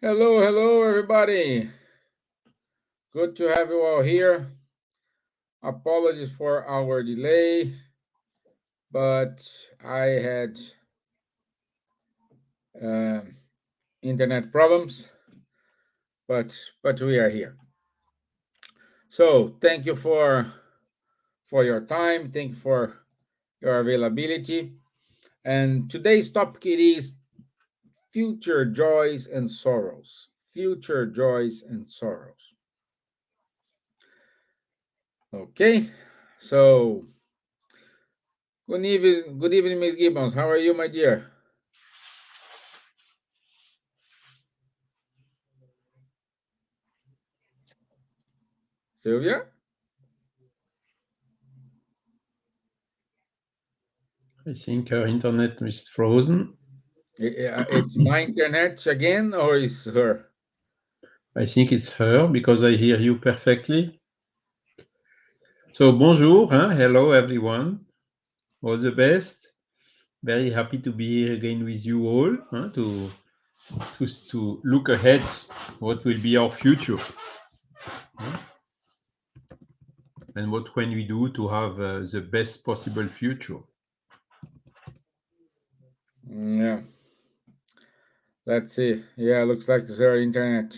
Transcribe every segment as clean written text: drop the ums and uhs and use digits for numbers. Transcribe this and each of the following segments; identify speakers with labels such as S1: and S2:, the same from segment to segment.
S1: Hello, everybody. Good to have you all here. Apologies for our delay, but I had uh, internet problems, but we are here. So thank you for your time. Thank you for your availability. And today's topic it is future joys and sorrows. Future joys and sorrows. Okay, so good evening, Miss Gibbons. How are you, my dear? Silvia?
S2: I think her internet is frozen.
S1: It's my internet again, or is her?
S2: I think it's her because I hear you perfectly. So bonjour, hello everyone. All the best. Very happy to be here again with you all to look ahead what will be our future and what can we do to have the best possible future.
S1: Yeah. Let's see. Yeah, looks like it's her internet.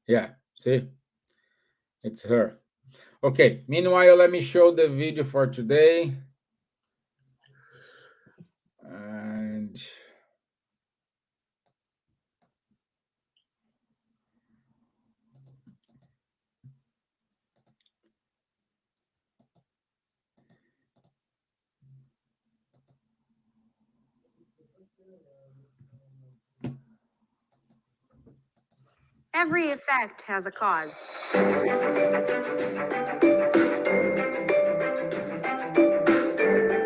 S1: Yeah, see? It's her. Okay, meanwhile, let me show the video for today. And
S3: Every effect has a cause.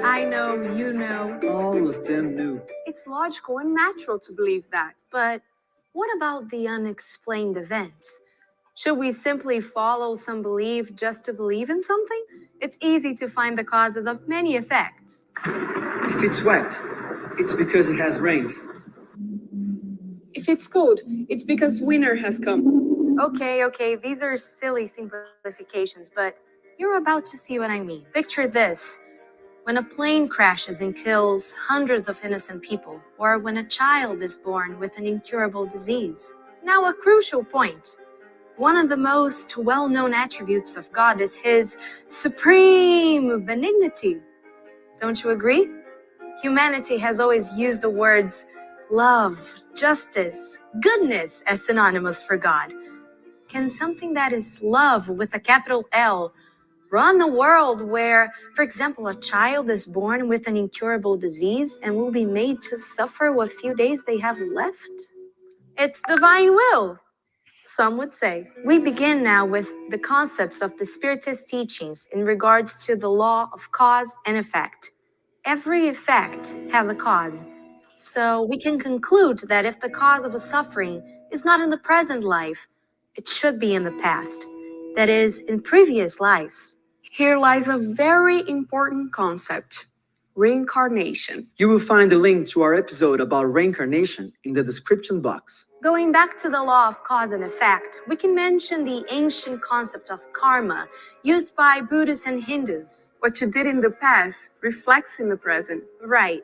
S3: I know, you know.
S4: All of them knew.
S3: It's logical and natural to believe that. But what about the unexplained events? Should we simply follow some belief just to believe in something? It's easy to find the causes of many effects.
S4: If it's wet, it's because it has rained.
S5: If it's cold, it's because winter has come.
S3: Okay, these are silly simplifications, but you're about to see what I mean. Picture this. When a plane crashes and kills hundreds of innocent people, or when a child is born with an incurable disease. Now, a crucial point. One of the most well-known attributes of God is his supreme benignity. Don't you agree? Humanity has always used the words love, justice, goodness as synonymous for God. Can something that is love with a capital L run a world where, for example, a child is born with an incurable disease and will be made to suffer what few days they have left? It's divine will, some would say. We begin now with the concepts of the Spiritist teachings in regards to the law of cause and effect. Every effect has a cause. So we can conclude that if the cause of a suffering is not in the present life, it should be in the past. That is, in previous lives.
S5: Here lies a very important concept: reincarnation.
S4: You will find the link to our episode about reincarnation in the description box.
S3: Going back to the law of cause and effect, we can mention the ancient concept of karma used by Buddhists and Hindus.
S5: What you did in the past reflects in the present.
S3: Right.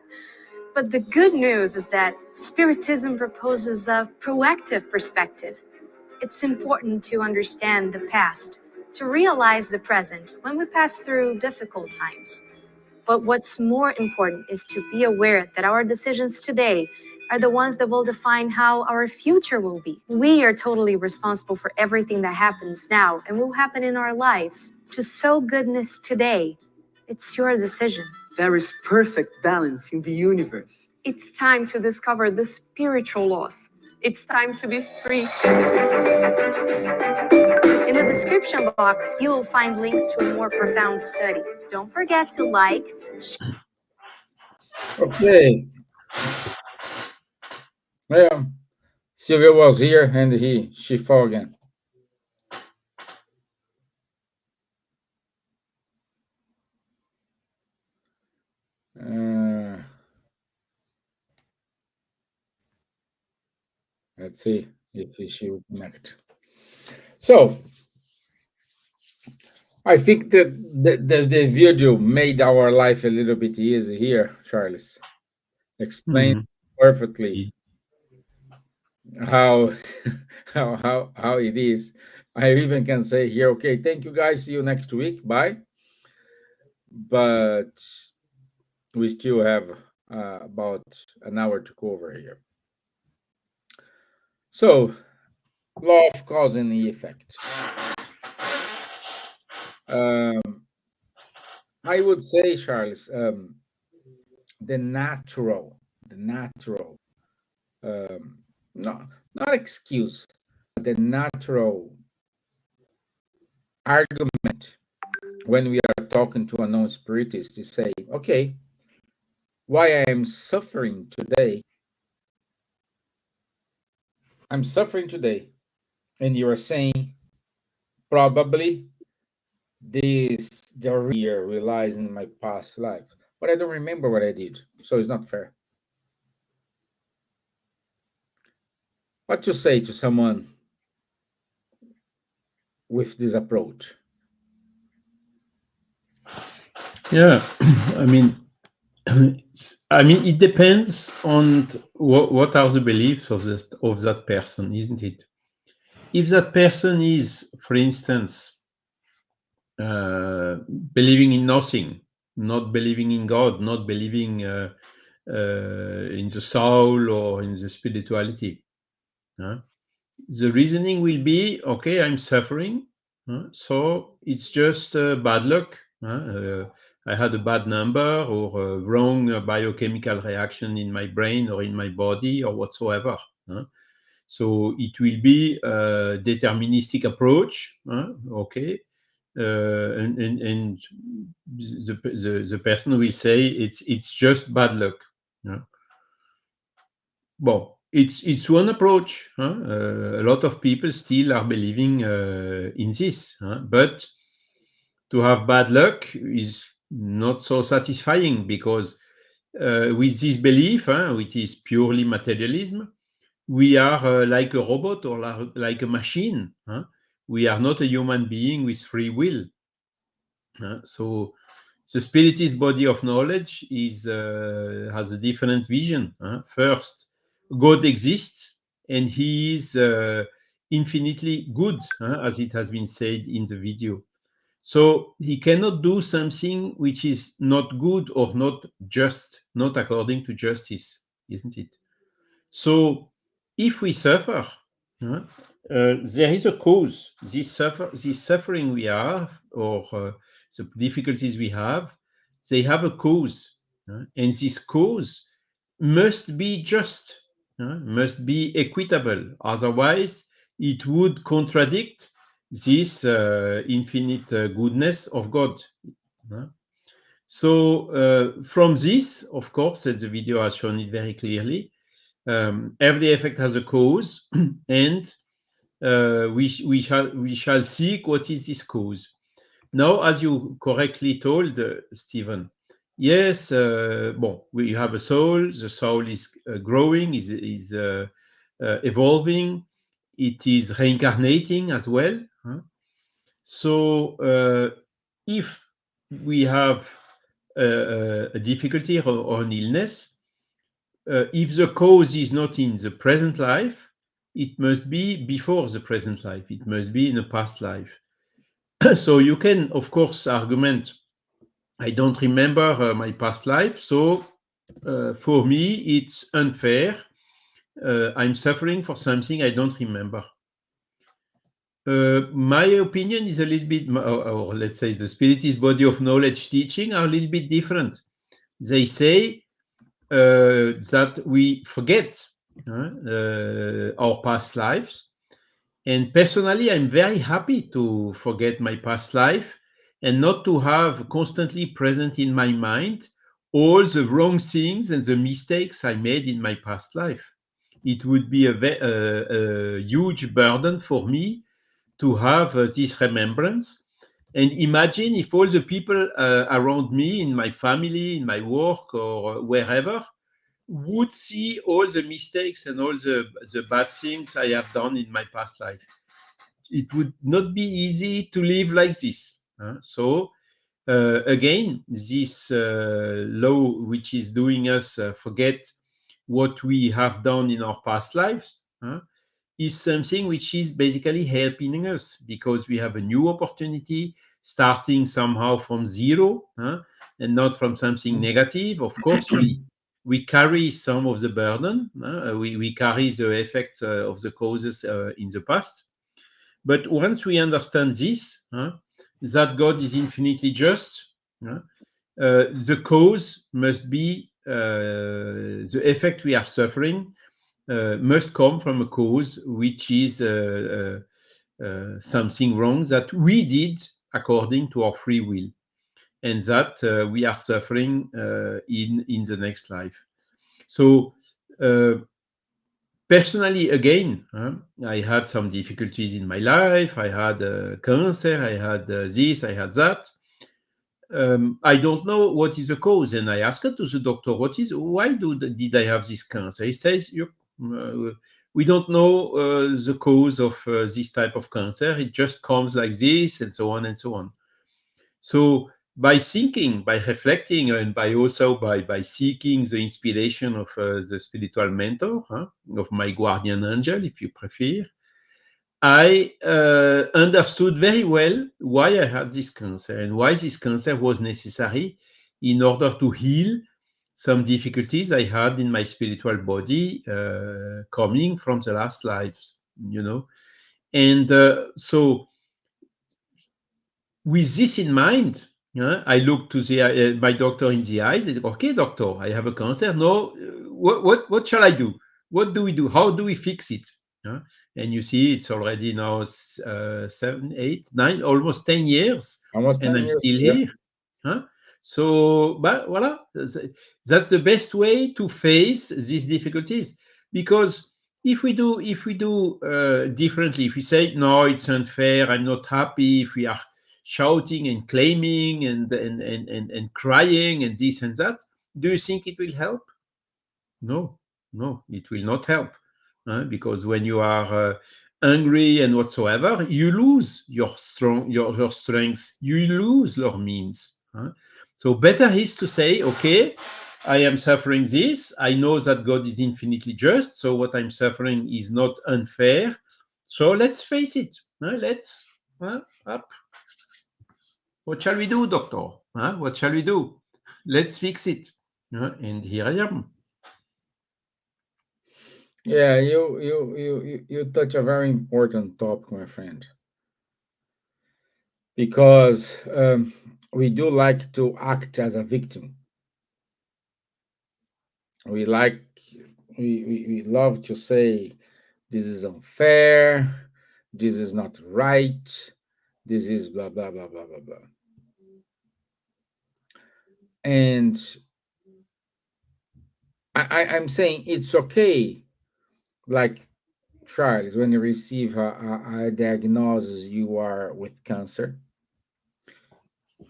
S3: But the good news is that Spiritism proposes a proactive perspective. It's important to understand the past, to realize the present when we pass through difficult times. But what's more important is to be aware that our decisions today are the ones that will define how our future will be. We are totally responsible for everything that happens now and will happen in our lives. To sow goodness today, it's your decision.
S4: There is perfect balance in the universe.
S5: It's time to discover the spiritual laws. It's time to be free.
S3: In the description box, you will find links to a more profound study. Don't forget to like.
S1: okay. Well, Silvia was here and she fell again. Uh, Let's see if she will connect. So I think that the video made our life a little bit easy here, Charles. Explain
S2: Mhm.
S1: perfectly how how it is. I even can say here, okay, thank you guys. See you next week. Bye. But we still have about an hour to cover here. So, law of cause and effect. Um, I would say, Charles, the natural, um, not excuse, but the natural argument when we are talking to a non-spiritist is say, okay, why I am suffering today? I'm suffering today, and you are saying probably this the here relies in my past life, but I don't remember what I did, so it's not fair. What to say to someone with this approach?
S2: Yeah, I mean, it depends on what are the beliefs of that person, isn't it? If that person is, for instance, believing in nothing, not believing in God, not believing in the soul or in the spirituality, the reasoning will be, okay, I'm suffering, so it's just bad luck. I had a bad number or a wrong biochemical reaction in my brain or in my body or whatsoever. So it will be a deterministic approach. Okay. And the person will say it's just bad luck. Well, it's one approach. A lot of people still are believing in this, but to have bad luck is not so satisfying because with this belief, which is purely materialism, we are like a robot or like a machine. We are not a human being with free will. So the spiritist body of knowledge has a different vision. First, God exists and he is infinitely good, as it has been said in the video. So he cannot do something which is not good or not just, not according to justice, isn't it? So if we suffer, there is a cause. This suffering we have, or the difficulties we have, they have a cause, and this cause must be just, must be equitable. Otherwise, it would contradict this infinite goodness of God. So from this, of course, and the video has shown it very clearly, every effect has a cause, and we shall seek what is this cause. Now, as you correctly told, Stevan, yes, we have a soul. The soul is growing, is evolving. It is reincarnating as well. So if we have a difficulty or an illness, if the cause is not in the present life, it must be before the present life. It must be in a past life. So you can, of course, argument, I don't remember my past life, so for me, it's unfair. I'm suffering for something I don't remember. My opinion is a little bit, or let's say the Spiritist body of knowledge teaching are a little bit different. They say that we forget our past lives. And personally, I'm very happy to forget my past life and not to have constantly present in my mind all the wrong things and the mistakes I made in my past life. It would be a huge burden for me to have this remembrance. And imagine if all the people around me, in my family, in my work, or wherever, would see all the mistakes and all the bad things I have done in my past life. It would not be easy to live like this. So again, this law, which is doing us forget what we have done in our past lives, is something which is basically helping us because we have a new opportunity starting somehow from zero, and not from something negative. Of course, we carry some of the burden. We carry the effects of the causes in the past. But once we understand this, that God is infinitely just, the cause must be the effect we are suffering must come from a cause which is something wrong that we did according to our free will, and that we are suffering in the next life. So personally, again, I had some difficulties in my life. I had cancer. I had this. I had that. I don't know what is the cause, and I asked to the doctor, why did I have this cancer? He says, we don't know the cause of this type of cancer. It just comes like this, and so on and so on. So by thinking, by reflecting, and by seeking the inspiration of the spiritual mentor, of my guardian angel, if you prefer, I understood very well why I had this cancer and why this cancer was necessary in order to heal some difficulties I had in my spiritual body coming from the last lives, And so with this in mind, I looked to my doctor in the eyes and said, okay, doctor, I have a cancer. No, what shall I do? What do we do? How do we fix it? And you see, it's already now 7, 8, 9, almost 10 years,
S1: Almost 10
S2: and I'm
S1: years.
S2: still here. So, voila, that's the best way to face these difficulties. Because if we do differently, if we say no, it's unfair, I'm not happy, if we are shouting and claiming and crying and this and that, do you think it will help? No, it will not help. Because when you are angry and whatsoever, you lose your strength, you lose your means. So better is to say, okay, I am suffering this. I know that God is infinitely just, so what I'm suffering is not unfair. So let's face it. Let's up. What shall we do, doctor? What shall we do? Let's fix it. And here I am.
S1: Yeah, you touch a very important topic, my friend, because we do like to act as a victim. We like we love to say this is unfair, this is not right, this is blah blah blah blah blah blah. And I'm saying it's okay, like Charles, when you receive a diagnosis you are with cancer.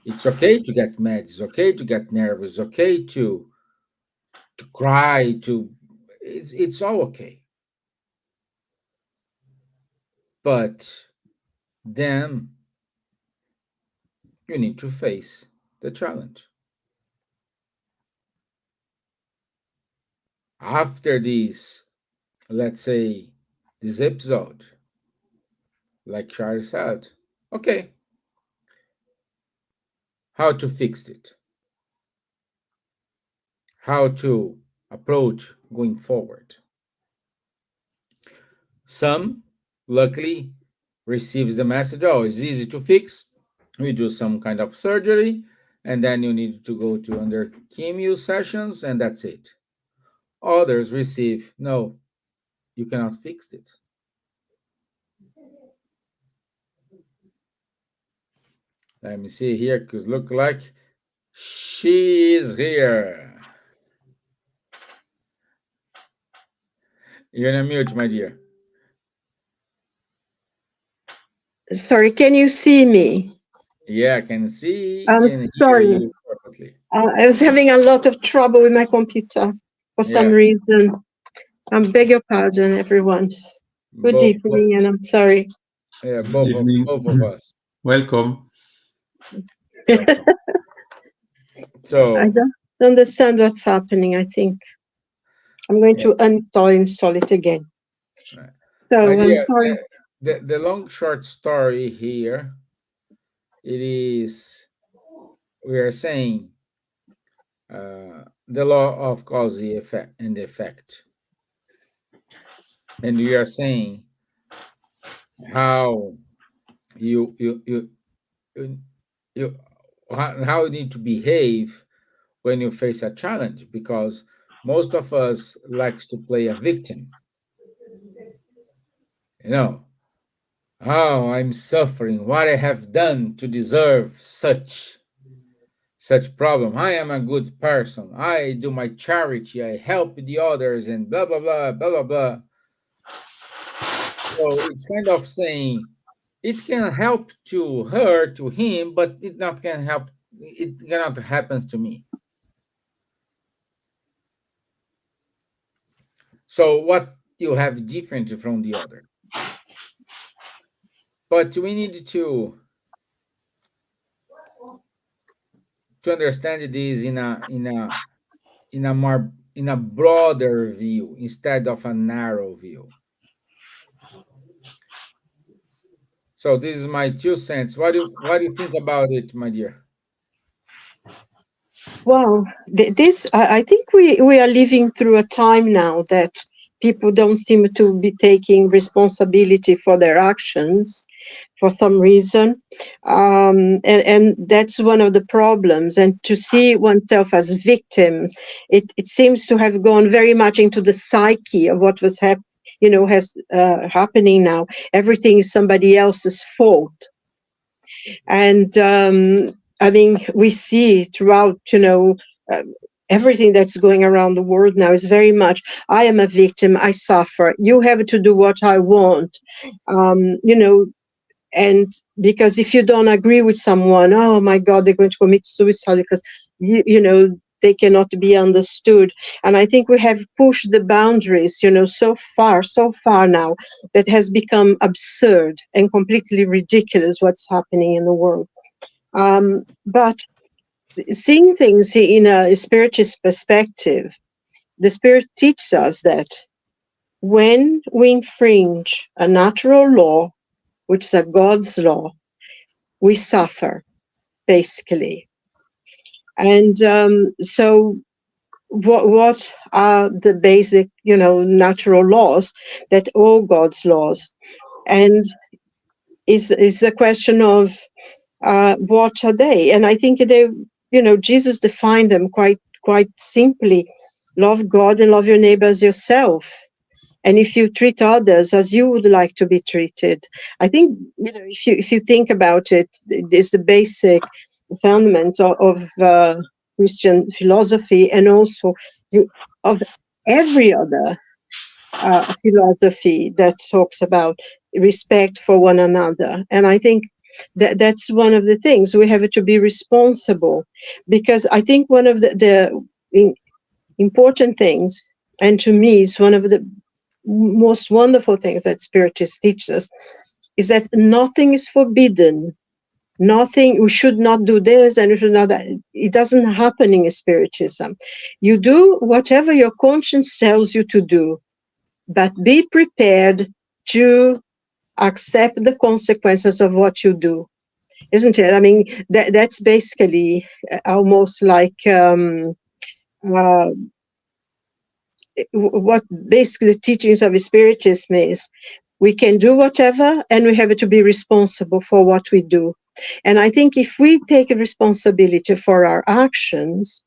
S1: It's okay to get mad. It's okay to get nervous. It's okay to cry. It's all okay. But then you need to face the challenge. After this, let's say, this episode, like Charles said, okay, how to fix it? How to approach going forward? Some, luckily, receives the message, oh, it's easy to fix. We do some kind of surgery, and then you need to go to under chemo sessions, and that's it. Others receive, no, you cannot fix it. Let me see here, because look like she is here. You're on mute, my dear.
S6: Sorry, can you see me?
S1: Yeah, I can see
S6: I'm
S1: and hear
S6: sorry.
S1: you perfectly.
S6: I was having a lot of trouble with my computer. For some
S1: Yeah,
S6: reason. I beg your pardon, everyone. Good
S1: both,
S6: evening, and I'm sorry.
S1: yeah,
S2: Good evening.
S1: both of us.
S2: Welcome.
S1: Welcome.
S6: I
S1: So,
S6: don't understand what's happening. I think I'm going
S1: yeah,
S6: to install it again.
S1: right. My
S6: So I'm
S1: dear,
S6: sorry.
S1: the long short story here, it is we are saying the law of cause and effect, and we are saying how you you you you, you how you need to behave when you face a challenge, because most of us likes to play a victim, you know. Oh, I'm suffering. What I have done to deserve such problem. I am a good person. I do my charity. I help the others, and blah blah blah blah blah blah. So it's kind of saying it can help to her, to him, but it not can help. It cannot happens to me. So what you have different from the other. But we need to understand this in a broader view instead of a narrow view. So this is my 2 cents. What do you think about it, my dear?
S6: Well, I think we are living through a time now that people don't seem to be taking responsibility for their actions for some reason. And that's one of the problems. And to see oneself as victims, it seems to have gone very much into the psyche of what was happening now. Everything is somebody else's fault. And I mean, we see throughout, uh, everything that's going around the world now is very much, I am a victim, I suffer, you have to do what I want. um, you know and because if you don't agree with someone, oh my God, they're going to commit suicide because they cannot be understood. And I think we have pushed the boundaries, so far now, that has become absurd and completely ridiculous what's happening in the world. But seeing things in a spiritist perspective, the spirit teaches us that when we infringe a natural law, which is a God's law, we suffer, basically. And so what are the basic, natural laws that all God's laws? And is a question of what are they? And I think Jesus defined them quite simply. Love God and love your neighbor as yourself. And if you treat others as you would like to be treated, I think, if you think about it, it's the basic fundament of Christian philosophy, and also of every other philosophy that talks about respect for one another. And I think that's one of the things we have to be responsible, because I think one of the important things, and to me is one of the most wonderful things that Spiritists teach us, is that nothing is forbidden. Nothing, we should not do this and we should not that. It doesn't happen in Spiritism. You do whatever your conscience tells you to do, but be prepared to accept the consequences of what you do, isn't it? I mean, that's basically almost like what basically the teachings of Spiritism is. We can do whatever, and we have to be responsible for what we do. And I think if we take a responsibility for our actions,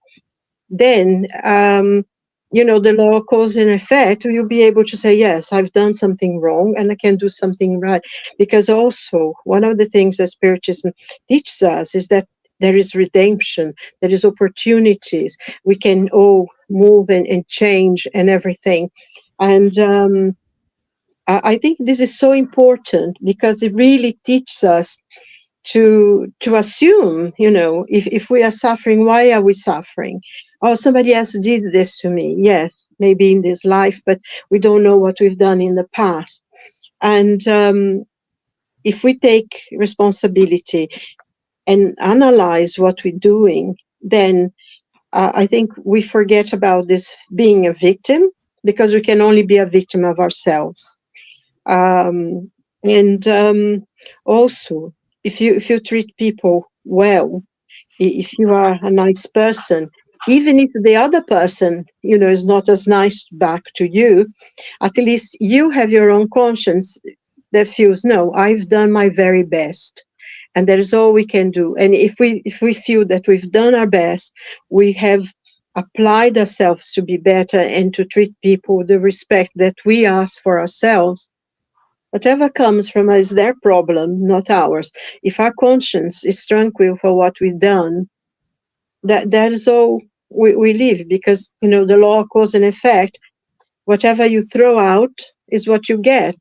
S6: then the law of cause and effect, you'll be able to say, yes, I've done something wrong and I can do something right. Because also, one of the things that Spiritism teaches us is that there is redemption, there is opportunities. We can all move and change and everything. And I think this is so important, because it really teaches us to assume, if we are suffering, why are we suffering? Oh, somebody else did this to me. Yes, maybe in this life, but we don't know what we've done in the past. And if we take responsibility and analyze what we're doing, then I think we forget about this being a victim, because we can only be a victim of ourselves. And also, if you treat people well, if you are a nice person, even if the other person, is not as nice back to you, at least you have your own conscience that feels, no, I've done my very best, and that is all we can do. And if we feel that we've done our best, we have applied ourselves to be better and to treat people with the respect that we ask for ourselves. Whatever comes from us is their problem, not ours. If our conscience is tranquil for what we've done, that is all we live, because the law of cause and effect. Whatever you throw out is what you get,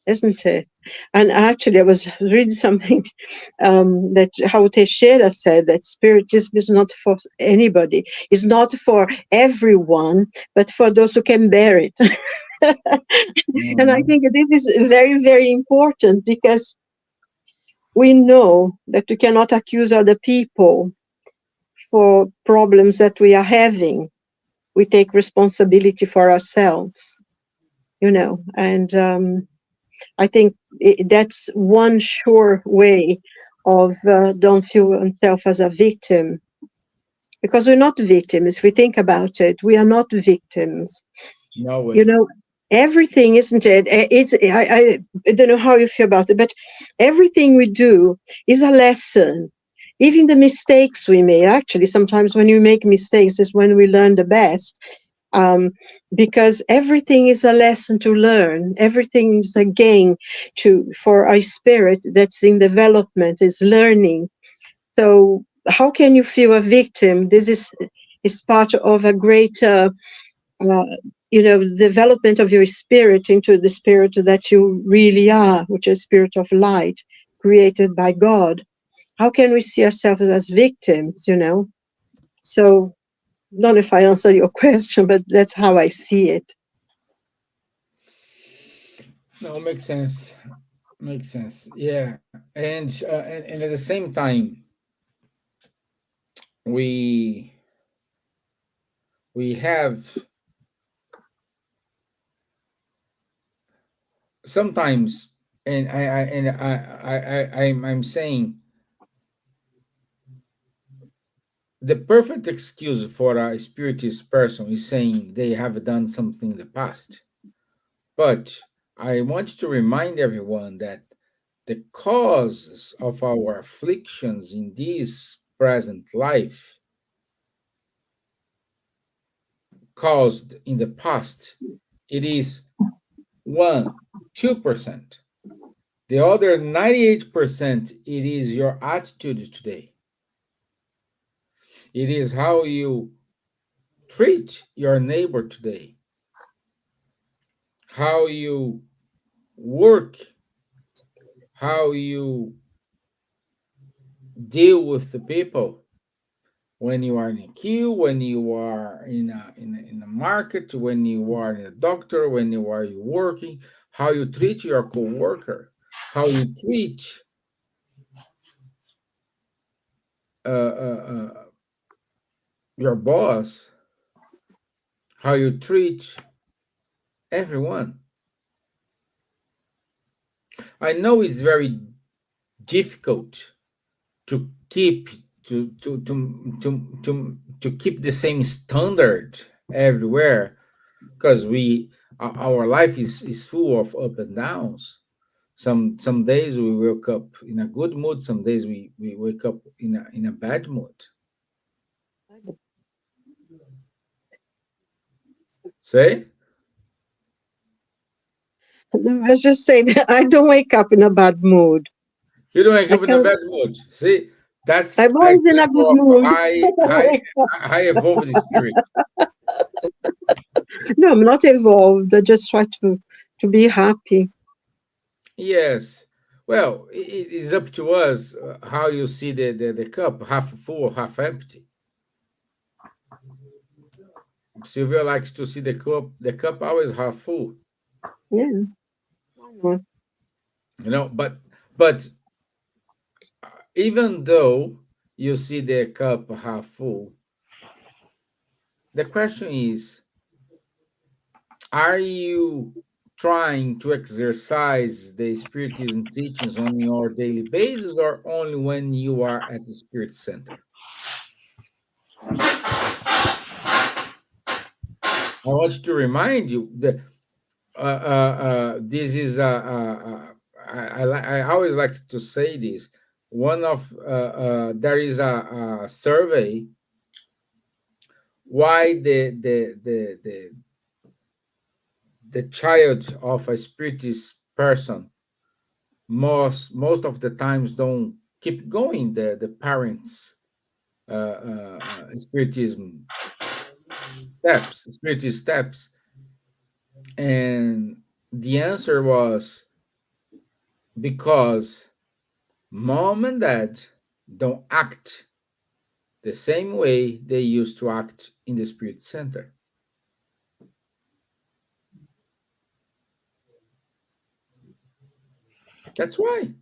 S6: isn't it? And actually, I was reading something that how Teixeira said, that Spiritism is not for anybody, it's not for everyone, but for those who can bear it. And I think this is very, very important, because we know that we cannot accuse other people for problems that we are having. We take responsibility for ourselves, and I think that's one sure way of don't feel oneself as a victim, because we're not victims. If we think about it, we are not victims.
S1: No way.
S6: Everything, isn't it? I don't know how you feel about it, but everything we do is a lesson. Even the mistakes we make, actually, sometimes when you make mistakes is when we learn the best. Because everything is a lesson to learn. Everything is a gain for our spirit that's in development, is learning. So how can you feel a victim? This is part of a greater development of your spirit into the spirit that you really are, which is spirit of light, created by God. How can we see ourselves as victims, So I don't know if I answer your question, but that's how I see it.
S1: No, makes sense. Makes sense. Yeah, and at the same time, we we have sometimes, and I'm saying the perfect excuse for a spiritist person is saying they have done something in the past. But I want to remind everyone that the causes of our afflictions in this present life caused in the past, it is 1, 2%. The other 98%, it is your attitude today. It is how you treat your neighbor today, how you work, how you deal with the people when you are in a queue, when you are in a market, when you are in a doctor, when you are working, how you treat your coworker, how you treat uh, uh, uh, your boss, how you treat everyone. I know it's very difficult to keep to keep the same standard everywhere, because our life is full of up and downs. Some days we wake up in a good mood, some days we wake up in a bad mood. Say,
S6: I just say that I don't wake up in a bad mood.
S1: you don't wake
S6: I
S1: up in a
S6: can.
S1: bad mood. See, that's
S6: I'm
S1: an
S6: always in a good
S1: example of
S6: mood.
S1: high evolved spirit.
S6: No, I'm not evolved. I just try to be happy.
S1: Yes. Well, it is up to us how you see the cup, half full or half empty. Silvia likes to see the cup always half full.
S6: Yeah. Why not?
S1: But even though you see the cup half full, the question is, are you trying to exercise the Spiritism teachings on your daily basis or only when you are at the Spirit Center? I want to remind you that this is I always like to say this. One of there is a survey why the child of a spiritist person most of the times don't keep going the parents spiritism spiritist steps, and the answer was because mom and dad don't act the same way they used to act in the spirit center. That's why.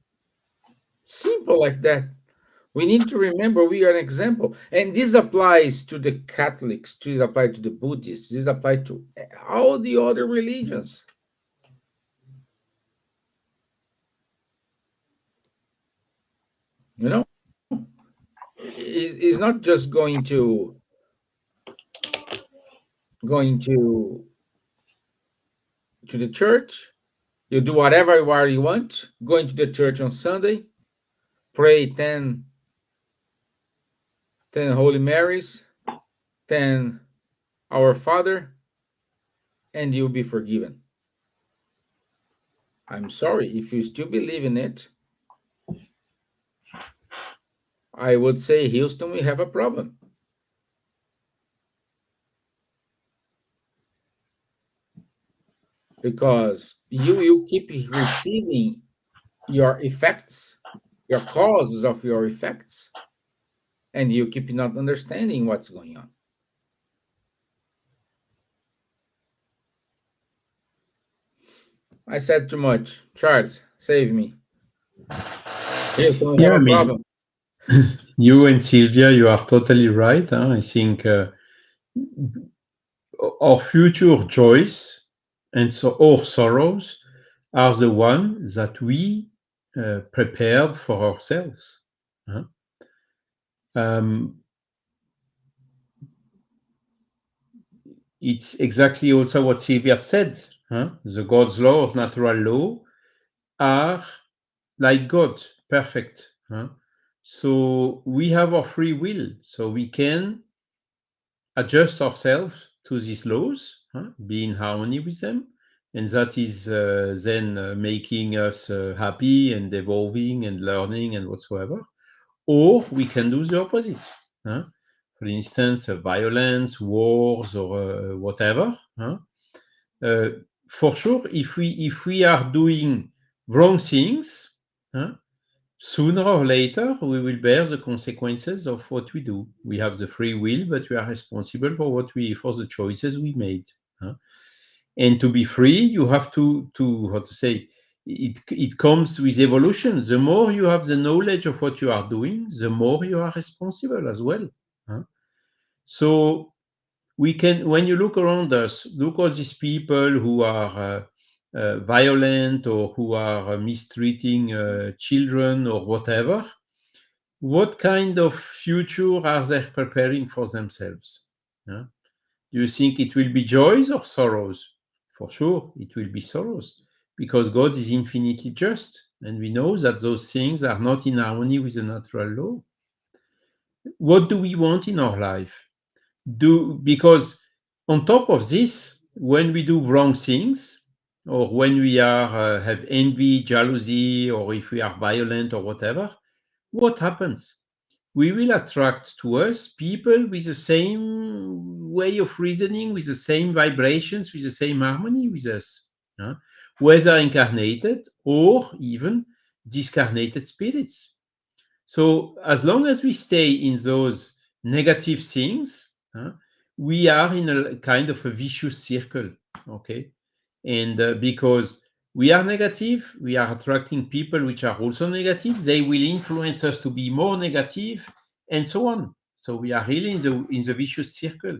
S1: Simple like that. We need to remember we are an example. And this applies to the Catholics, this applies to the Buddhists, this applies to all the other religions. You know, it's not just going to the church. You do whatever you want, going to the church on Sunday, pray 10 Holy Marys, 10 Our Father, and you'll be forgiven. I'm sorry, if you still believe in it, I would say, Houston, we have a problem. Because you keep receiving your effects, your causes of your effects, and you keep not understanding what's going on. I said too much. Charles, save me. Houston, we have
S2: Yeah, I
S1: a
S2: mean,
S1: problem.
S2: you and Silvia, you are totally right. I think our future joys and so our sorrows are the ones that we prepared for ourselves. It's exactly also what Silvia said. The God's law of natural law are like God, perfect. So we have our free will, so we can adjust ourselves to these laws, be in harmony with them, and that is then making us happy and evolving and learning and whatsoever. Or we can do the opposite. For instance, violence, wars, or whatever. For sure, if we are doing wrong things, sooner or later we will bear the consequences of what we do. We have the free will, but we are responsible for the choices we made. And to be free, you have to how to say it comes with evolution. The more you have the knowledge of what you are doing, the more you are responsible as well. So we can, when you look around us, look all these people who are violent or who are mistreating children or whatever. What kind of future are they preparing for themselves? Do you think it will be joys or sorrows? For sure, it will be sorrows, because God is infinitely just, and we know that those things are not in harmony with the natural law. What do we want in our life? Because on top of this, when we do wrong things, or when we have envy, jealousy, or if we are violent or whatever, what happens? We will attract to us people with the same way of reasoning, with the same vibrations, with the same harmony with us, whether incarnated or even discarnated spirits. So as long as we stay in those negative things, we are in a kind of a vicious circle, okay? And because we are negative, we are attracting people which are also negative. They will influence us to be more negative, and so on. So we are really in the vicious circle.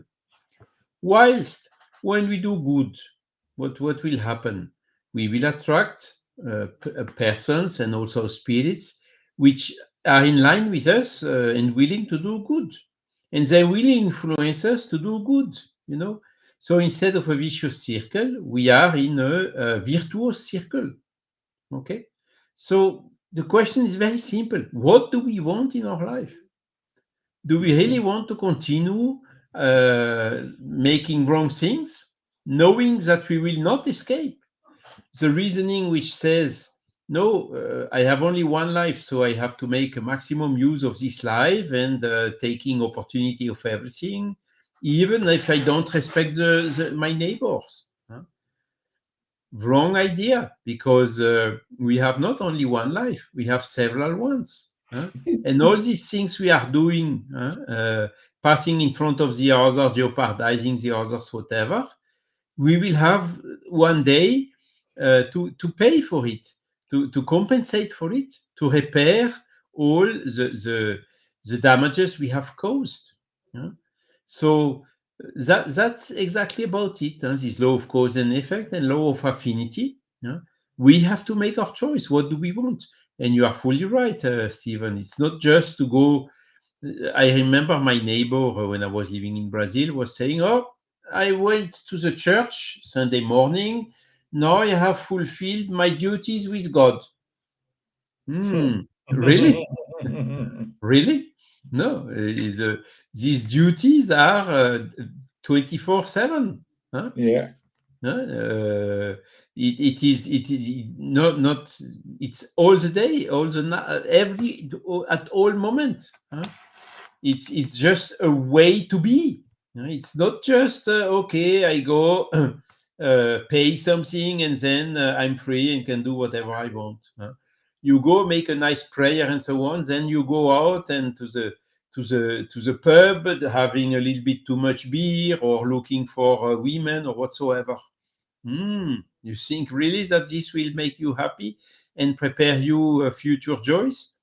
S2: Whilst when we do good, what will happen? We will attract persons and also spirits which are in line with us and willing to do good, and they will influence us to do good. You know, so instead of a vicious circle, we are in a virtuous circle. Okay, so the question is very simple: what do we want in our life? Do we really want to continue making wrong things, knowing that we will not escape? The reasoning which says, no, I have only one life, so I have to make a maximum use of this life and taking opportunity of everything, even if I don't respect my neighbors. Huh? Wrong idea, because we have not only one life, we have several ones. Huh? And all these things we are doing, passing in front of the other, jeopardizing the others, whatever, we will have one day to pay for it, to compensate for it, to repair all the damages we have caused. Yeah? So that's exactly about it. This law of cause and effect and law of affinity. Yeah? We have to make our choice. What do we want? And you are fully right, Stevan. It's not just to go. I remember my neighbor when I was living in Brazil was saying, "Oh, I went to the church Sunday morning. Now I have fulfilled my duties with God." Really? Really? No, these duties are 24/7. Huh?
S1: Yeah.
S2: It is not it's all the day, all the every at all moment. Huh? It's just a way to be. It's not just okay, I go pay something and then I'm free and can do whatever I want. You go make a nice prayer and so on, then you go out and to the pub having a little bit too much beer or looking for women or whatsoever. You think really that this will make you happy and prepare you future joys?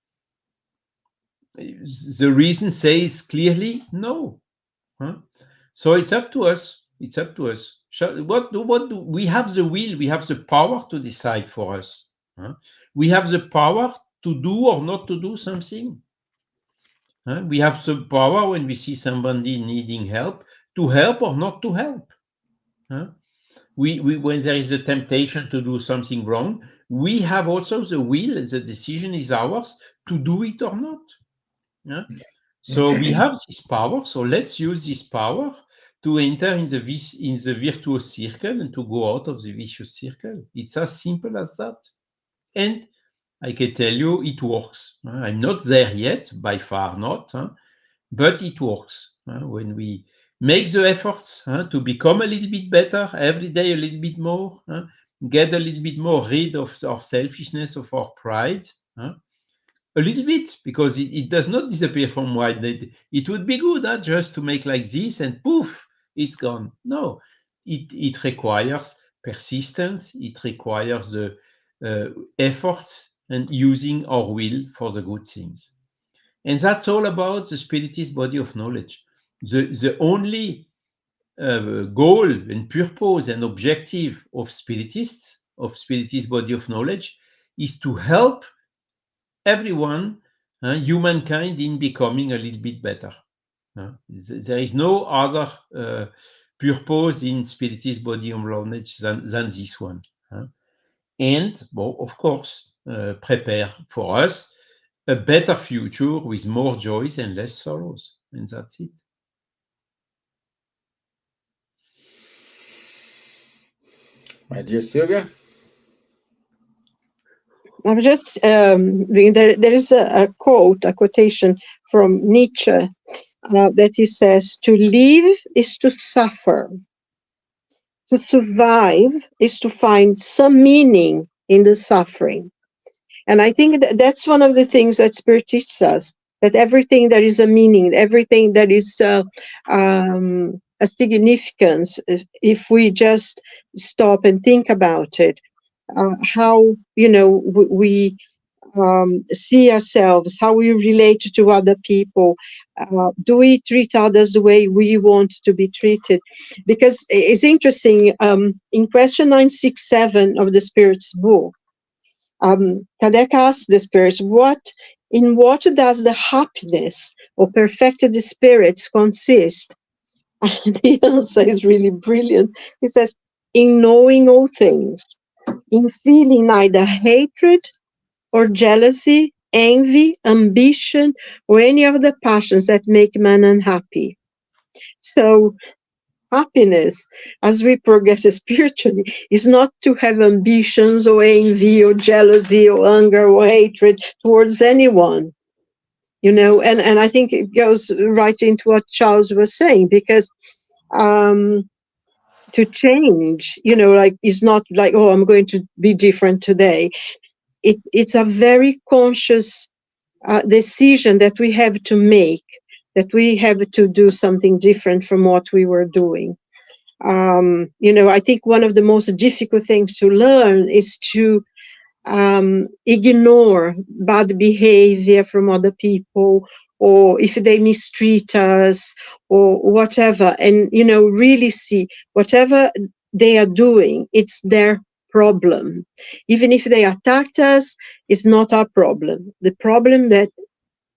S2: The reason says clearly no. Huh? So it's up to us. It's up to us. What do we have the will? We have the power to decide for us. Huh? We have the power to do or not to do something. Huh? We have the power when we see somebody needing help to help or not to help. Huh? We when there is a temptation to do something wrong, we have also the will. The decision is ours to do it or not. Yeah? So we have this power. So let's use this power to enter in the virtuous circle and to go out of the vicious circle. It's as simple as that. And I can tell you, it works. I'm not there yet, by far not, but it works. When we make the efforts to become a little bit better every day, a little bit more, get a little bit more rid of our selfishness, of our pride. A little bit, because it does not disappear from white. It would be good just to make like this and poof, it's gone. No, it requires persistence. It requires the efforts and using our will for the good things. And that's all about the Spiritist body of knowledge. The only goal and purpose and objective of Spiritists, of Spiritist body of knowledge, is to help everyone, humankind, in becoming a little bit better. There is no other purpose in Spiritist body of knowledge than this one. And, well, of course, prepare for us a better future with more joys and less sorrows. And that's it.
S1: My dear Silvia?
S6: I'm just reading, there is a quote, a quotation from Nietzsche that he says, "To live is to suffer. To survive is to find some meaning in the suffering." And I think that's one of the things that Spirit teaches us, that everything that is a meaning, everything that is a significance if we just stop and think about it. How, we see ourselves, how we relate to other people. Do we treat others the way we want to be treated? Because it's interesting, in question 967 of the Spirit's book, Kardec asks the Spirit, in what does the happiness or perfected spirits consist? And the answer is really brilliant. He says, in knowing all things, in feeling neither hatred or jealousy, envy, ambition, or any of the passions that make man unhappy. So happiness, as we progress spiritually, is not to have ambitions or envy or jealousy or anger or hatred towards anyone. And I think it goes right into what Charles was saying, because to change, it's not like, oh, I'm going to be different today. It's a very conscious decision that we have to make, that we have to do something different from what we were doing. I think one of the most difficult things to learn is to ignore bad behavior from other people, or if they mistreat us or whatever, and really see whatever they are doing, it's their problem. Even if they attacked us, it's not our problem. The problem that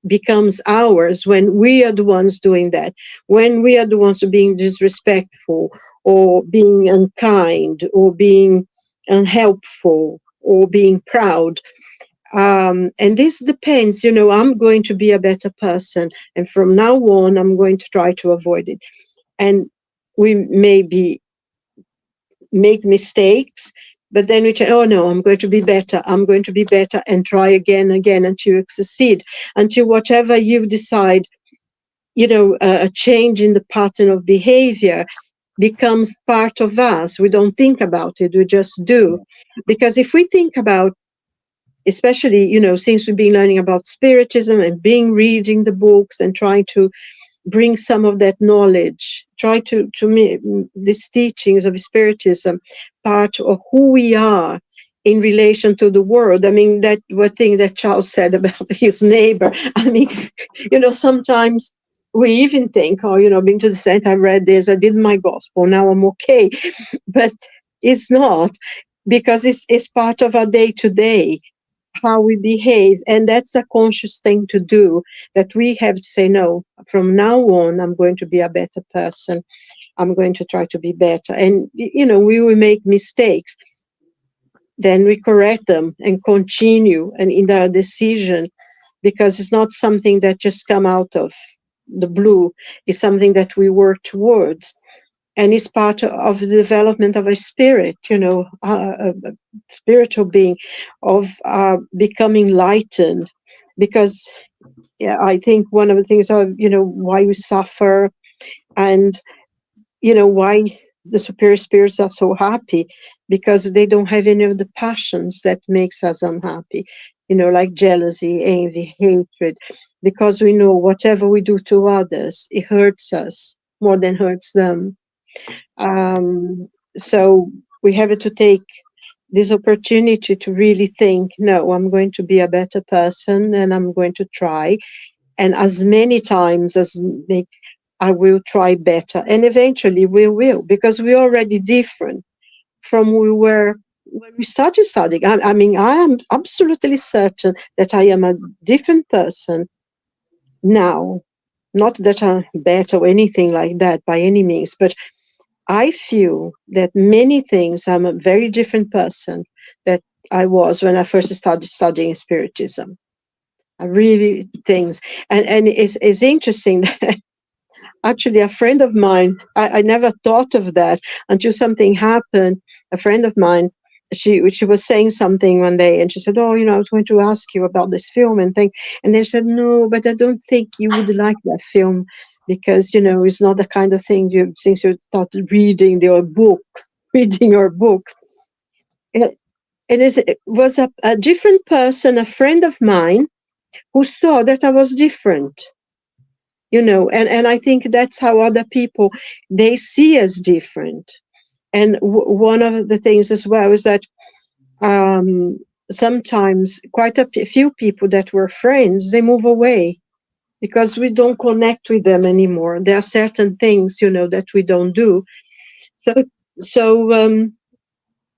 S6: becomes ours when we are the ones doing that, when we are the ones being disrespectful or being unkind or being unhelpful or being proud. And this depends, I'm going to be a better person, and from now on I'm going to try to avoid it. And we maybe make mistakes, but then we say, oh no, I'm going to be better, and try again until you succeed, until whatever you decide, a change in the pattern of behavior becomes part of us. We don't think about it, we just do. Because if we think about, especially, since we've been learning about Spiritism and reading the books and trying to bring some of that knowledge, try to make these teachings of Spiritism part of who we are in relation to the world. I mean, that one thing that Charles said about his neighbor. I mean, sometimes we even think, oh, being to the saint, I read this, I did my gospel, now I'm okay. But it's not, because it's part of our day-to-day, how we behave. And that's a conscious thing to do, that we have to say, no, from now on, I'm going to be a better person. I'm going to try to be better. And, we will make mistakes. Then we correct them and continue and in our decision, because it's not something that just come out of the blue. It's something that we work towards. And it's part of the development of a spirit, a spiritual being, of becoming enlightened. Because I think one of the things of, why we suffer, and, why the superior spirits are so happy, because they don't have any of the passions that makes us unhappy, like jealousy, envy, hatred, because we know whatever we do to others, it hurts us more than hurts them. So we have to take this opportunity to really think, no, I'm going to be a better person, and I'm going to try. And as many times as I will try better. And eventually we will, because we're already different from we were when we started studying. I mean, I am absolutely certain that I am a different person now. Not that I'm better or anything like that by any means, but I feel that many things, I'm a very different person that I was when I first started studying Spiritism. I really things, and it's interesting that actually a friend of mine, I never thought of that until something happened. A friend of mine, she was saying something one day, and she said, oh, I was going to ask you about this film and thing. And then she said, no, but I don't think you would like that film, because, it's not the kind of thing since you started reading your books. And it was a different person, a friend of mine, who saw that I was different. and I think that's how other people, they see us different. And one of the things as well is that sometimes quite a few people that were friends, they move away because we don't connect with them anymore. There are certain things, that we don't do. So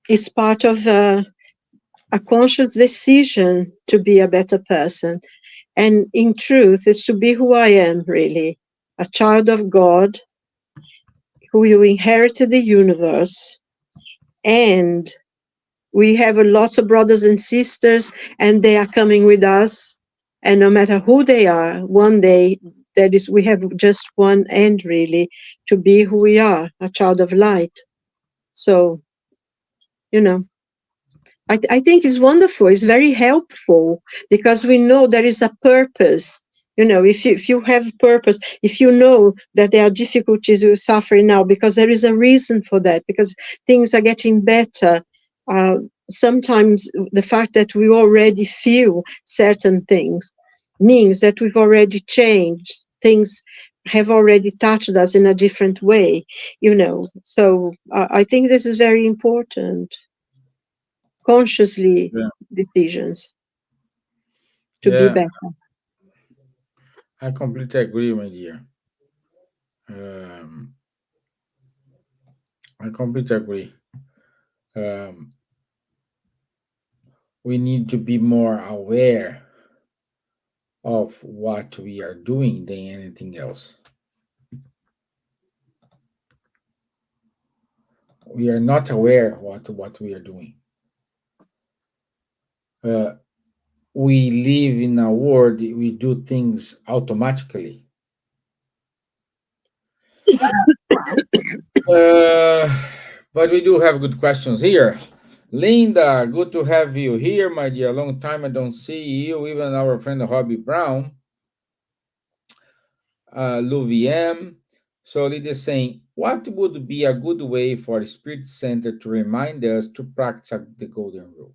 S6: it's part of a conscious decision to be a better person. And in truth, it's to be who I am, really, a child of God, who you inherited the universe. And we have a lot of brothers and sisters, and they are coming with us. And no matter who they are, one day, we have just one end, really, to be who we are, a child of light. So, I think it's wonderful. It's very helpful because we know there is a purpose. If you have purpose, if you know that there are difficulties you're suffering now, because there is a reason for that, because things are getting better. Sometimes the fact that we already feel certain things means that we've already changed. Things have already touched us in a different way, So I think this is very important. Consciously decisions to be better.
S1: I completely agree, my dear. I completely agree. We need to be more aware of what we are doing than anything else. We are not aware what we are doing. We live in a world, we do things automatically. But we do have good questions here. Linda, good to have you here, my dear. Long time I don't see you. Even our friend Robbie Brown. Louviam. So Linda is saying, what would be a good way for a Spirit Center to remind us to practice the Golden Rule?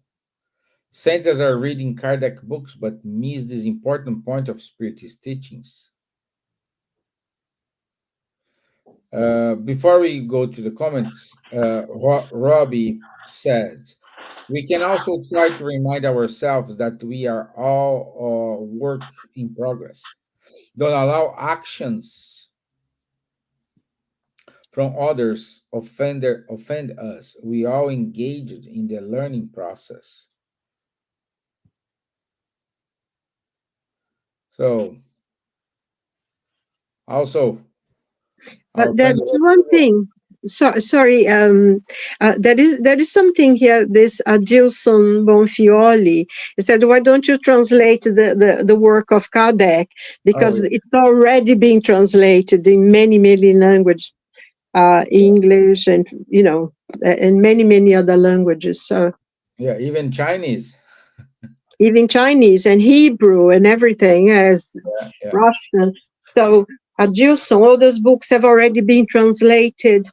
S1: Centers are reading Kardec books but miss this important point of Spiritist teachings. Before we go to the comments, Robbie said, we can also try to remind ourselves that we are all work in progress. Don't allow actions from others offend us. We all engaged in the learning process. So, also,
S6: that's one thing. Sorry, there is something here. This Gilson Bonfioli said, "Why don't you translate the work of Kardec? Because it's already being translated in many languages, English and and many other languages. So
S1: yeah, even Chinese,
S6: and Hebrew and everything as Russian. So Gilson, all those books have already been translated."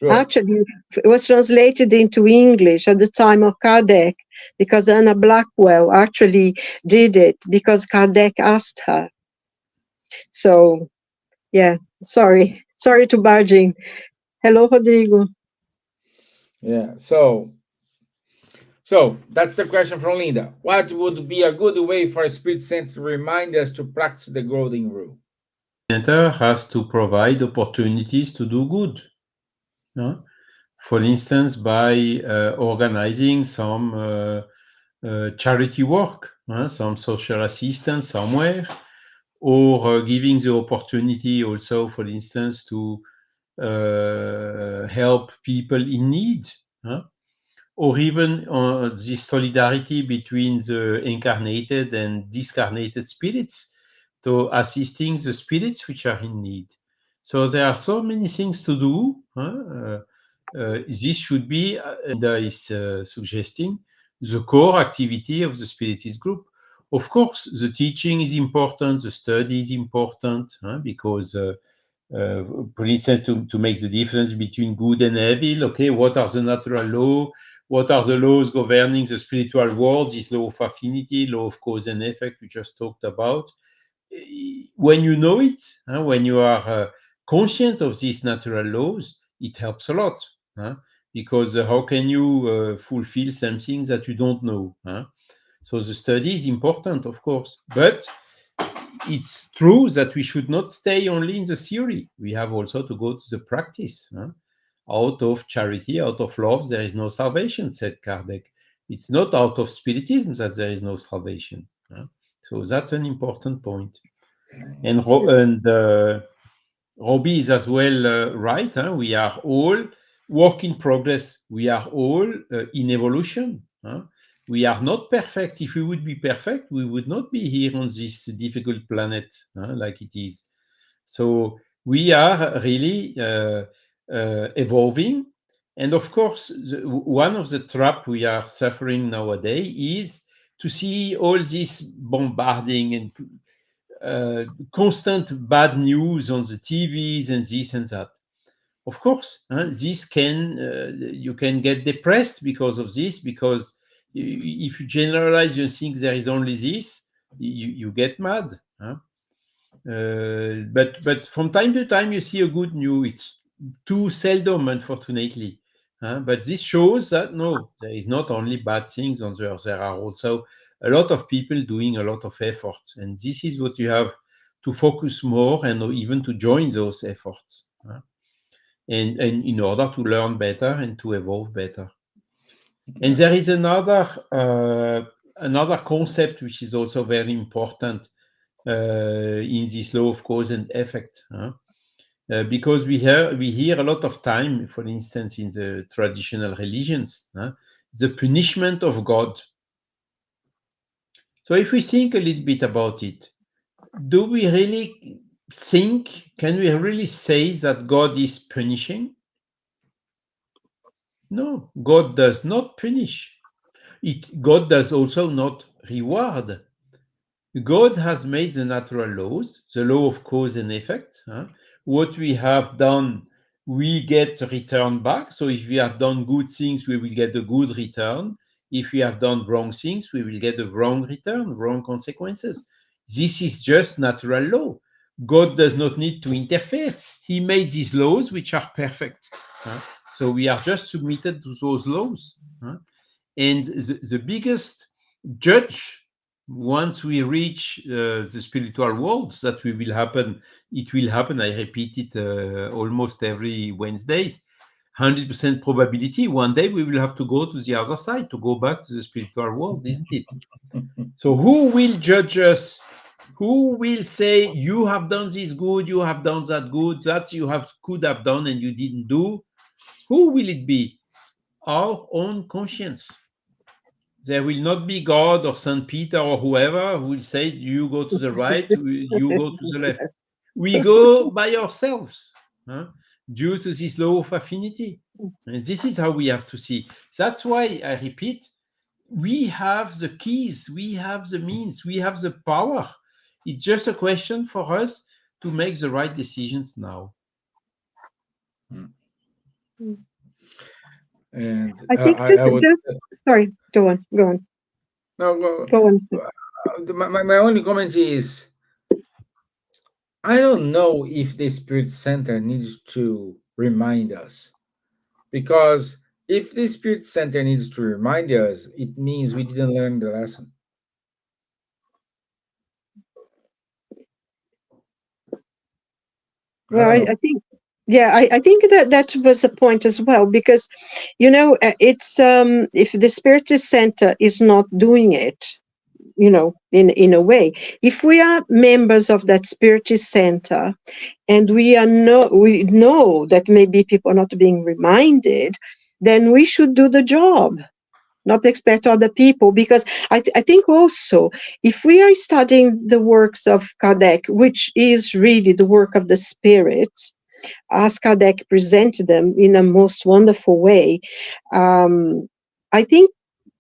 S6: Good. Actually, it was translated into English at the time of Kardec, because Anna Blackwell actually did it because Kardec asked her. So, yeah, sorry to barge in. Hello, Rodrigo.
S1: Yeah, so that's the question from Linda. What would be a good way for a Spirit Center to remind us to practice the Golden Rule?
S2: Center has to provide opportunities to do good. For instance, by organizing some charity work, some social assistance somewhere, or giving the opportunity also, for instance, to help people in need, or even this solidarity between the incarnated and discarnated spirits, to assisting the spirits which are in need. So there are so many things to do. This should be, is suggesting, the core activity of the Spiritist group. Of course, the teaching is important, the study is important, because, for instance, to make the difference between good and evil, okay, what are the natural laws? What are the laws governing the spiritual world? This law of affinity, law of cause and effect we just talked about. when you know it, when you are conscient of these natural laws, it helps a lot. Because how can you fulfill something that you don't know? So the study is important, of course, but it's true that we should not stay only in the theory. We have also to go to the practice. Out of charity, out of love, there is no salvation, said Kardec. It's not out of Spiritism that there is no salvation. So that's an important point. And Robbie is as well right. We are all work in progress. We are all in evolution. We are not perfect. If we would be perfect, we would not be here on this difficult planet like it is. So we are really evolving. And of course, one of the traps we are suffering nowadays is to see all this bombarding and constant bad news on the TVs and this and that. Of course, this can you can get depressed because of this, because if you generalize, you think there is only this, you get mad. But from time to time you see a good news. It's too seldom, unfortunately. But this shows that no, there is not only bad things on the earth. There are also a lot of people doing a lot of efforts, and this is what you have to focus more and even to join those efforts, and in order to learn better and to evolve better. And there is another concept which is also very important in this law of cause and effect, because we hear a lot of time, for instance, in the traditional religions, the punishment of God. So if we think a little bit about it, do we really think, can we really say that God is punishing? No, God does not punish. God does also not reward. God has made the natural laws, the law of cause and effect. What we have done, we get the return back. So if we have done good things, we will get a good return. If we have done wrong things, we will get a wrong return, wrong consequences. This is just natural law. God does not need to interfere. He made these laws which are perfect. So we are just submitted to those laws. And the biggest judge, once we reach the spiritual world, that will happen, I repeat it almost every Wednesdays, 100% probability, one day we will have to go to the other side, to go back to the spiritual world, isn't it? So who will judge us? Who will say, you have done this good, you have done that good, that you could have done and you didn't do? Who will it be? Our own conscience. There will not be God or St. Peter or whoever who will say, you go to the right, you go to the left. We go by ourselves, due to this law of affinity. And this is how we have to see. That's why I repeat, we have the keys, we have the means, we have the power. It's just a question for us to make the right decisions now.
S1: And
S6: I think
S1: I would
S6: sorry, go on.
S1: no
S6: Go on.
S1: my only comment is, I don't know if the Spirit Center needs to remind us, because if the Spirit Center needs to remind us, it means we didn't learn the lesson.
S6: Well, I think, yeah, I think that was a point as well, because, it's if the Spiritist Center is not doing it, in a way, if we are members of that Spiritist Center and we know that maybe people are not being reminded, then we should do the job, not expect other people, because I think also, if we are studying the works of Kardec, which is really the work of the Spirit, as Kardec presented them in a most wonderful way, I think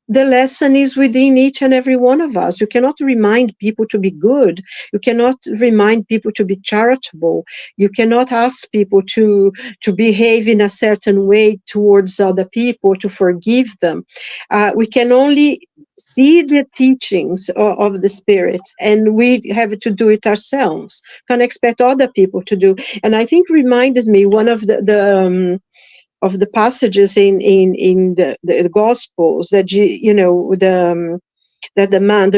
S6: the lesson is within each and every one of us. You cannot remind people to be good. You cannot remind people to be charitable. You cannot ask people to behave in a certain way towards other people, to forgive them. We can only see the teachings of the spirits, and we have to do it ourselves. Can't expect other people to do. And I think reminded me one of the passages in the Gospels that that the man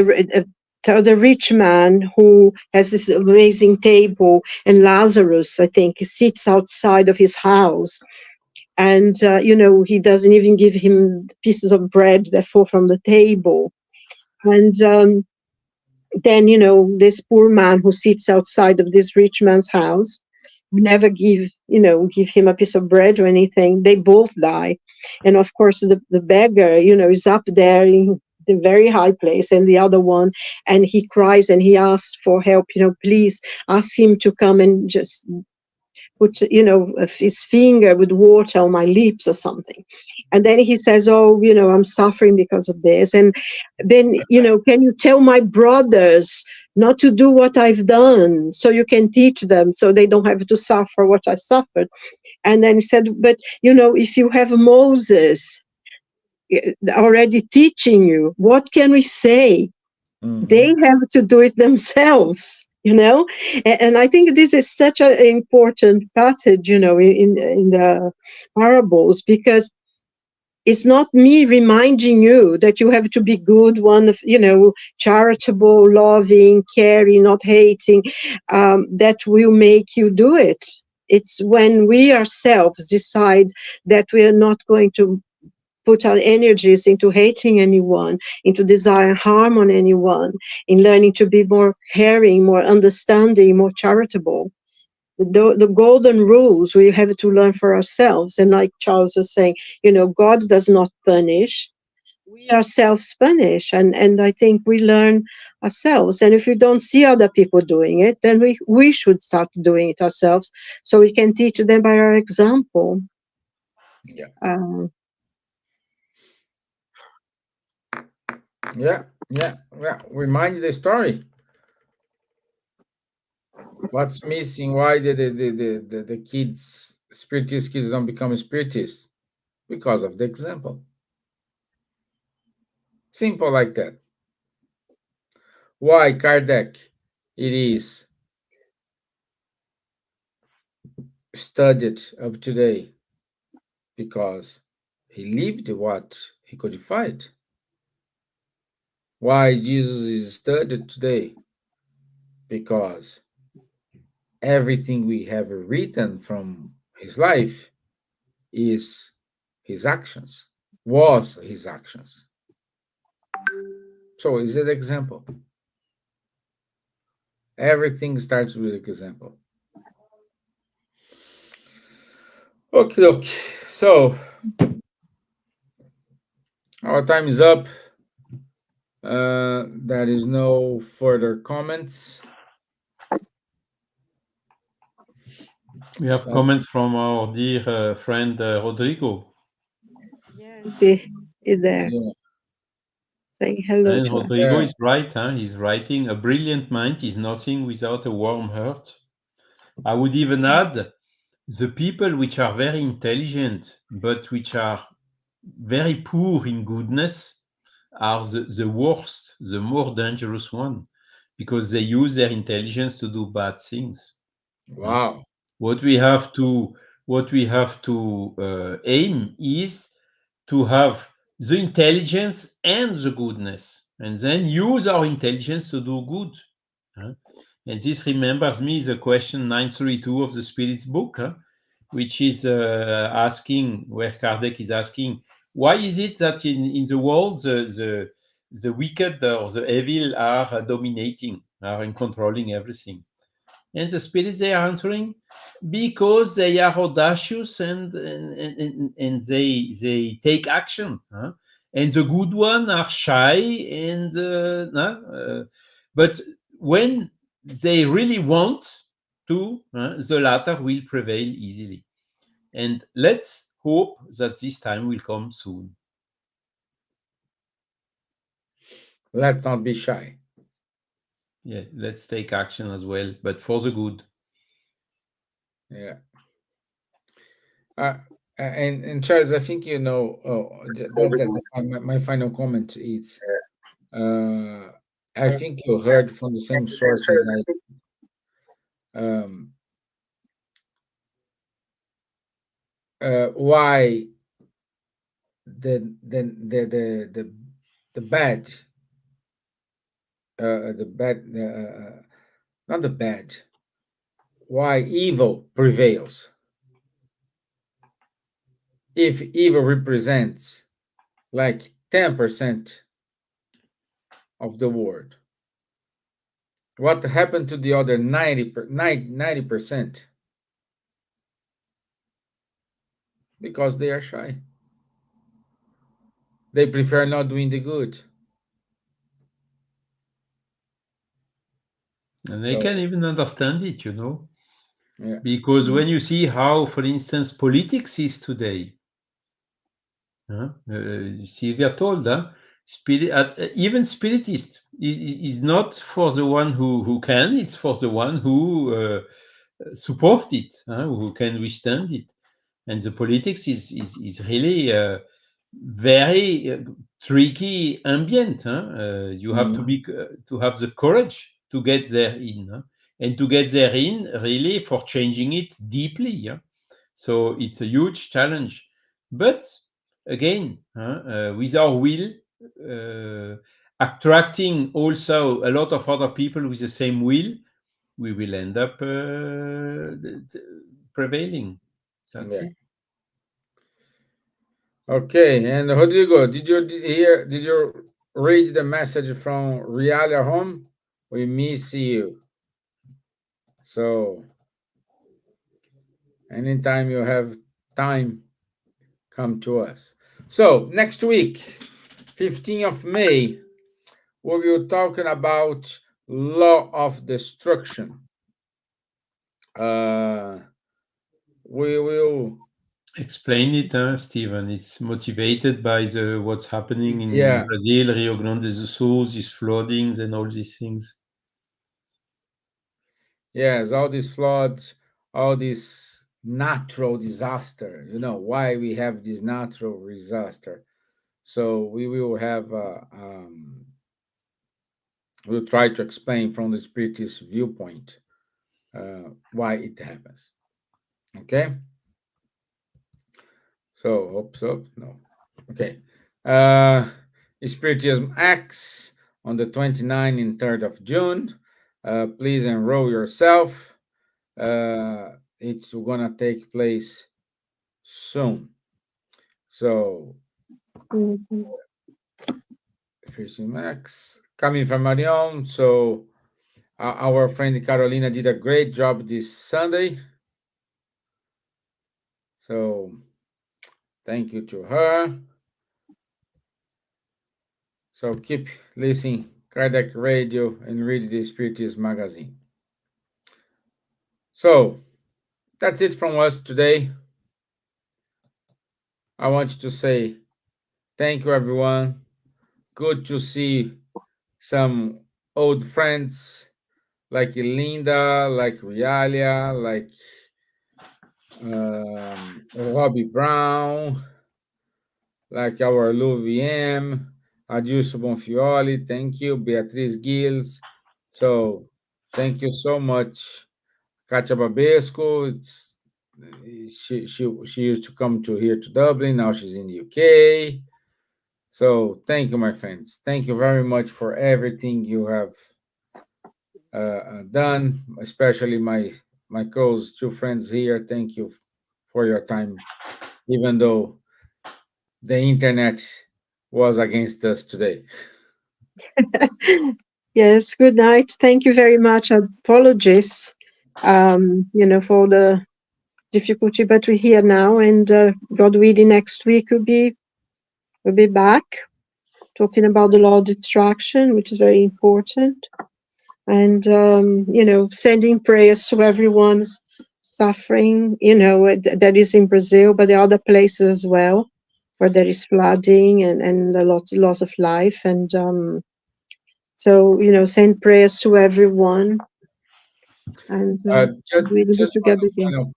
S6: so the rich man who has this amazing table, and Lazarus, I think, sits outside of his house, and he doesn't even give him pieces of bread that fall from the table, and then this poor man who sits outside of this rich man's house, we never give him a piece of bread or anything. They both die, and of course the beggar is up there in the very high place, and the other one, and he cries and he asks for help. Please ask him to come and just put his finger with water on my lips or something. And then he says, oh, I'm suffering because of this, and then can you tell my brothers not to do what I've done, so you can teach them so they don't have to suffer what I suffered. And then he said, but if you have Moses already teaching you, what can we say? They have to do it themselves, and I think this is such an important passage, in the parables, because it's not me reminding you that you have to be good, charitable, loving, caring, not hating, that will make you do it. It's when we ourselves decide that we are not going to put our energies into hating anyone, into desiring harm on anyone, in learning to be more caring, more understanding, more charitable. The golden rules we have to learn for ourselves. And like Charles was saying, God does not punish. We ourselves punish. And I think we learn ourselves. And if we don't see other people doing it, then we should start doing it ourselves, so we can teach them by our example.
S1: Yeah.
S6: Um,
S1: Yeah. Remind the story. What's missing? Why the kids, spiritist kids, don't become spiritists? Because of the example. Simple like that. Why Kardec? It is studied up today because he lived what he codified. Why Jesus is studied today? Because everything we have written from his life is his actions, was his actions. So is an example. Everything starts with an example. Okay. So our time is up. There is no further comments.
S2: We have comments from our dear friend Rodrigo.
S6: yeah, is there.
S1: Yeah.
S6: Saying hello
S2: And
S6: to us.
S2: Rodrigo is right. He's writing, a brilliant mind is nothing without a warm heart. I would even add, the people which are very intelligent, but which are very poor in goodness, are the worst, the more dangerous one, because they use their intelligence to do bad things.
S1: Wow.
S2: What we have to aim is to have the intelligence and the goodness, and then use our intelligence to do good. And this remembers me the question 932 of the Spirit's book, which is asking, where Kardec is asking, why is it that in the world the wicked or the evil are dominating, are in controlling everything? And the spirits, they are answering, because they are audacious and they take action. And the good ones are shy and but when they really want to, the latter will prevail easily. And let's hope that this time will come soon.
S1: Let's not be shy.
S2: Yeah, let's take action as well, but for the good.
S1: Yeah. And Charles, I think my final comment is Uh, I think you heard from the same sources. Um, why the badge, the bad, not the badge. Why evil prevails? If evil represents like 10% of the world, what happened to the other 90%? Because they are shy. They prefer not doing the good.
S2: And they
S1: So
S2: can even understand it,
S1: yeah,
S2: because when you see how, for instance, politics is today, Silvia told, even spiritist is not for the one who can, it's for the one who support it, who can withstand it. And the politics is really very tricky ambient. You have to be to have the courage to get there in, and to get there in really for changing it deeply. So it's a huge challenge, but again, with our will, attracting also a lot of other people with the same will, we will end up prevailing. That's
S1: yeah.
S2: it.
S1: Okay, and Rodrigo, Did you read the message from Realia home? We miss you. So anytime you have time, come to us. So next week, 15th of May, we will talking about law of destruction. We will,
S2: Explain it, Stevan. It's motivated by what's happening in
S1: yeah,
S2: Brazil, Rio Grande do Sul, these floodings and all these things.
S1: yes, all these floods, all this natural disaster. You know why we have this natural disaster. So we will have, we'll try to explain from the spiritist viewpoint why it happens. Okay. So hope so. No. Okay. Uh, Spiritism X on the 29th and 3rd of June. Please enroll yourself. It's gonna take place soon. So
S6: Mhm.
S1: Spiritism X coming from Marion. So our friend Carolina did a great job this Sunday. So thank you to her. So keep listening Kardec Radio and read the Spiritist magazine. So that's it from us today. I want to say thank you, everyone. Good to see some old friends like Linda, like Realia, like Robbie Brown, like our Louviam, Adilson Bonfioli. Thank you, Beatriz Gills. So thank you so much, Katia Babesco. She used to come to here to Dublin. Now she's in the UK. So thank you, my friends. Thank you very much for everything you have done, especially my close two friends here. Thank you for your time, even though the internet was against us today.
S6: Yes, good night. Thank you very much. Apologies, for the difficulty, but we're here now, and God willing, next week we'll be back talking about the law of distraction, which is very important, and sending prayers to everyone suffering, that is in Brazil, but the other places as well, where there is flooding and a loss of life, and so send prayers to everyone, and we'll be
S1: Just
S6: together again.
S1: one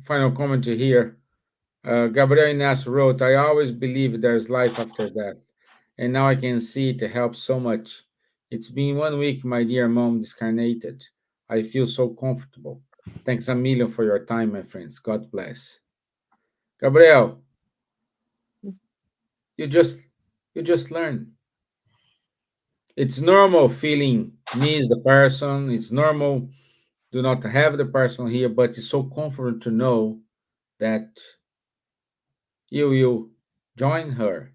S1: final comment here. Gabriel Inácio wrote, I always believe there's life after death. and now I can see it helps so much. It's been 1 week, my dear mom discarnated. I feel so comfortable. Thanks a million for your time, my friends. God bless. Gabriel, you just learn. It's normal feeling miss the person. It's normal do not have the person here, but it's so comforting to know that you will join her.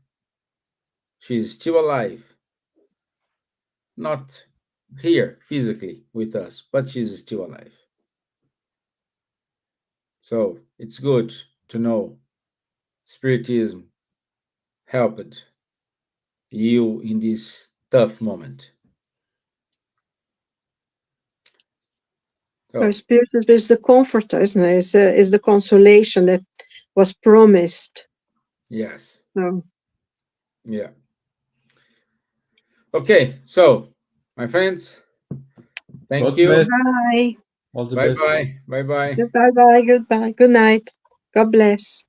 S1: She's still alive, not here physically with us, but she's still alive. So it's good to know Spiritism helped you in this tough moment.
S6: Our
S1: So,
S6: spirit is the comforter, isn't it? Is the consolation that was promised.
S1: yes.
S6: So,
S1: Yeah. Okay. So, my friends, thank
S2: God
S1: you.
S2: bless.
S6: bye.
S2: All the
S1: Bye
S2: best.
S1: bye. Bye bye.
S6: Bye bye. Goodbye. Good night. God bless.